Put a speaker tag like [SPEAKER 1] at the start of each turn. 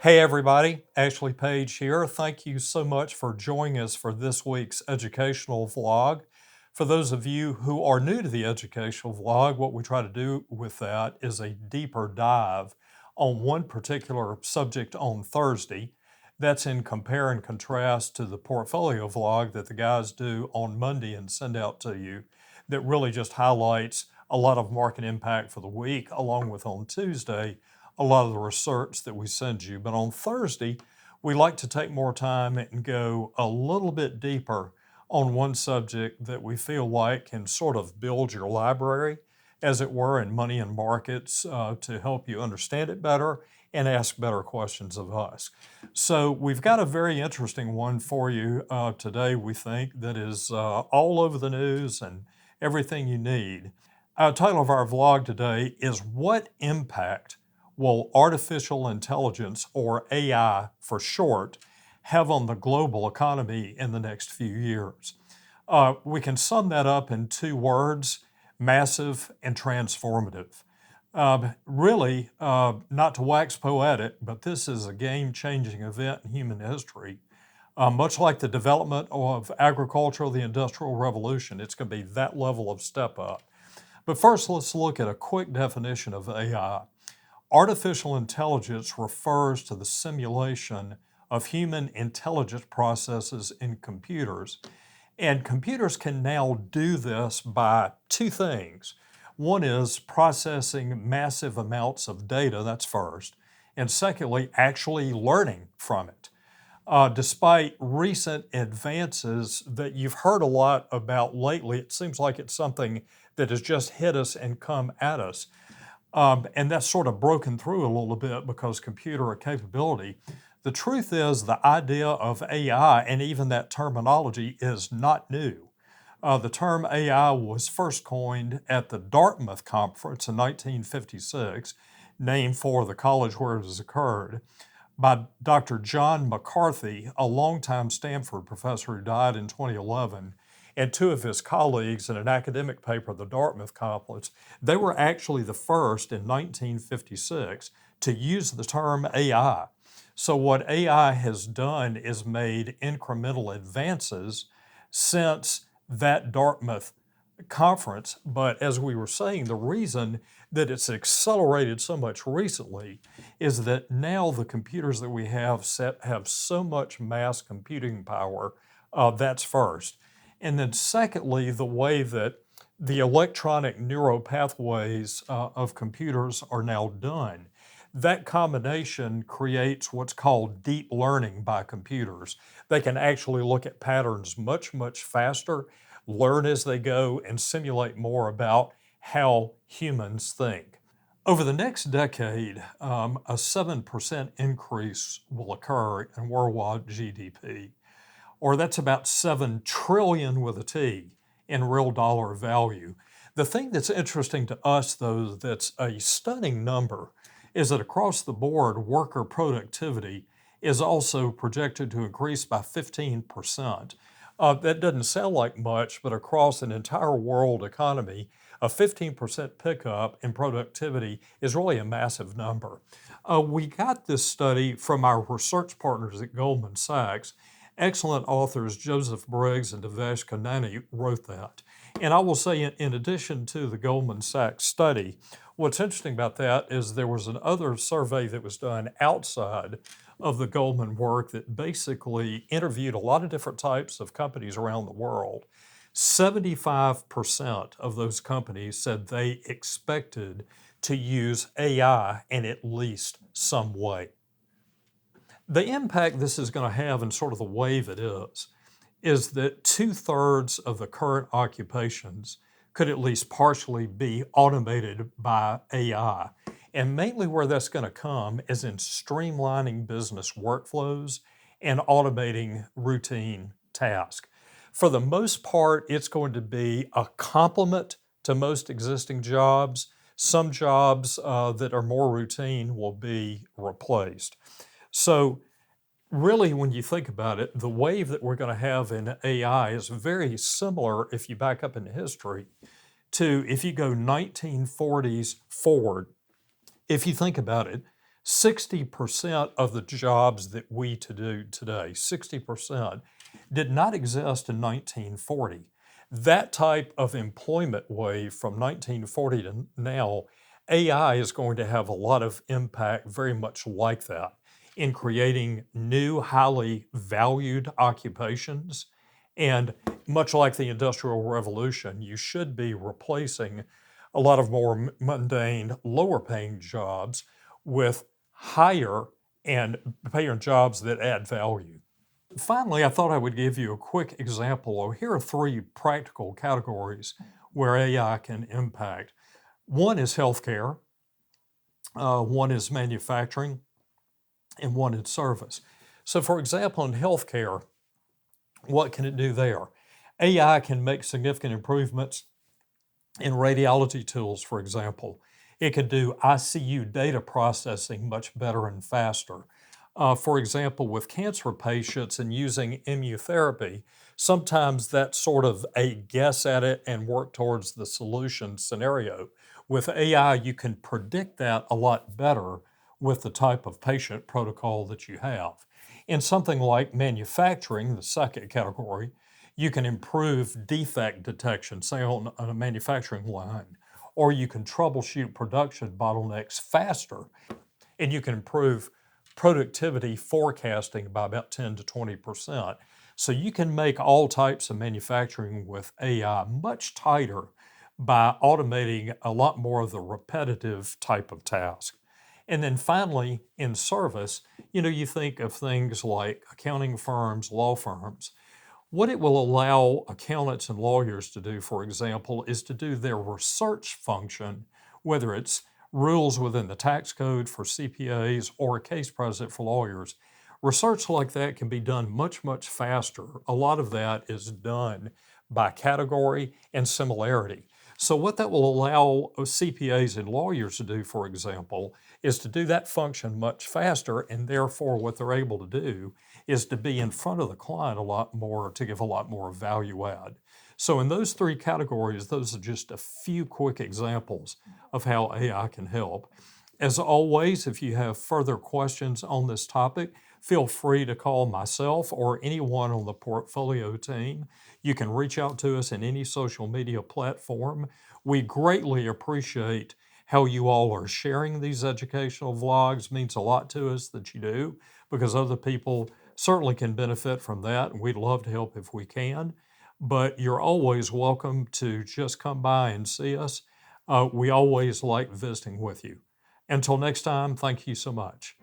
[SPEAKER 1] Hey everybody, Ashley Page here. Thank you so much for joining us for this week's educational vlog. For those of you who are new to the educational vlog, what we try to do with that is a deeper dive on one particular subject on Thursday. That's in compare and contrast to the portfolio vlog that the guys do on Monday and send out to you, that really just highlights a lot of market impact for the week, along with on Tuesday a lot of the research that we send you. But on Thursday, we like to take more time and go a little bit deeper on one subject that we feel like can sort of build your library, as it were, in money and markets to help you understand it better and ask better questions of us. So we've got a very interesting one for you today, we think, that is all over the news and everything you need. The title of our vlog today is What Impact Will Artificial Intelligence, or AI for short, have on the global economy in the next few years? We can sum that up in two words: massive and transformative. Really, not to wax poetic, but this is a game-changing event in human history. Much like the development of agriculture, the Industrial Revolution, it's going to be that level of step up. But first, let's look at a quick definition of AI. Artificial intelligence refers to the simulation of human intelligence processes in computers. And computers can now do this by two things. One is processing massive amounts of data, that's first. And secondly, actually learning from it. Despite recent advances that you've heard a lot about lately, it seems like it's something that has just hit us and come at us. And that's sort of broken through a little bit because computer capability. The truth is, the idea of AI and even that terminology is not new. The term AI was first coined at the Dartmouth Conference in 1956, named for the college where it has occurred, by Dr. John McCarthy, a longtime Stanford professor who died in 2011. And two of his colleagues in an academic paper, the Dartmouth Conference, they were actually the first in 1956 to use the term AI. So what AI has done is made incremental advances since that Dartmouth conference. But as we were saying, the reason that it's accelerated so much recently is that now the computers that we have have so much mass computing power. That's first. And then secondly, the way that the electronic neural pathways of computers are now done. That combination creates what's called deep learning by computers. They can actually look at patterns much, much faster, learn as they go, and simulate more about how humans think. Over the next decade, a 7% increase will occur in worldwide GDP, or that's about 7 trillion with a T in real dollar value. The thing that's interesting to us, though, that's a stunning number, is that across the board, worker productivity is also projected to increase by 15%. That doesn't sound like much, but across an entire world economy, a 15% pickup in productivity is really a massive number. We got this study from our research partners at Goldman Sachs. Excellent authors Joseph Briggs and Devesh Kanani wrote that. And I will say, in addition to the Goldman Sachs study, what's interesting about that is there was another survey that was done outside of the Goldman work that basically interviewed a lot of different types of companies around the world. 75% of those companies said they expected to use AI in at least some way. The impact this is going to have, and sort of the wave it is that 2/3 of the current occupations could at least partially be automated by AI. And mainly where that's going to come is in streamlining business workflows and automating routine tasks. For the most part, it's going to be a complement to most existing jobs. Some jobs that are more routine will be replaced. So really, when you think about it, the wave that we're going to have in AI is very similar, if you back up in history, to if you go 1940s forward. If you think about it, 60% of the jobs that we to do today, 60%, did not exist in 1940. That type of employment wave from 1940 to now, AI is going to have a lot of impact, very much like that, in creating new, highly valued occupations. And much like the Industrial Revolution, you should be replacing a lot of more mundane, lower paying jobs with higher and paying jobs that add value. Finally, I thought I would give you a quick example. Here are three practical categories where AI can impact. One is healthcare, one is manufacturing, and one is service. So, for example, in healthcare, what can it do there? AI can make significant improvements in radiology tools, for example. It can do ICU data processing much better and faster. For example, with cancer patients and using immunotherapy, sometimes that's sort of a guess at it and work towards the solution scenario. With AI, you can predict that a lot better with the type of patient protocol that you have. In something like manufacturing, the second category, you can improve defect detection, say on a manufacturing line, or you can troubleshoot production bottlenecks faster, and you can improve productivity forecasting by about 10 to 20%. So you can make all types of manufacturing with AI much tighter by automating a lot more of the repetitive type of task. And then finally, in service, you think of things like accounting firms, law firms. What it will allow accountants and lawyers to do, for example, is to do their research function, whether it's rules within the tax code for CPAs or a case president for lawyers. Research like that can be done much, much faster. A lot of that is done by category and similarity. So, what that will allow CPAs and lawyers to do, for example, is to do that function much faster, and therefore, what they're able to do is to be in front of the client a lot more to give a lot more value add. So, in those three categories, those are just a few quick examples of how AI can help. As always, if you have further questions on this topic, feel free to call myself or anyone on the portfolio team. You can reach out to us in any social media platform. We greatly appreciate how you all are sharing these educational vlogs. It means a lot to us that you do, because other people certainly can benefit from that, and we'd love to help if we can. But you're always welcome to just come by and see us. We always like visiting with you. Until next time, thank you so much.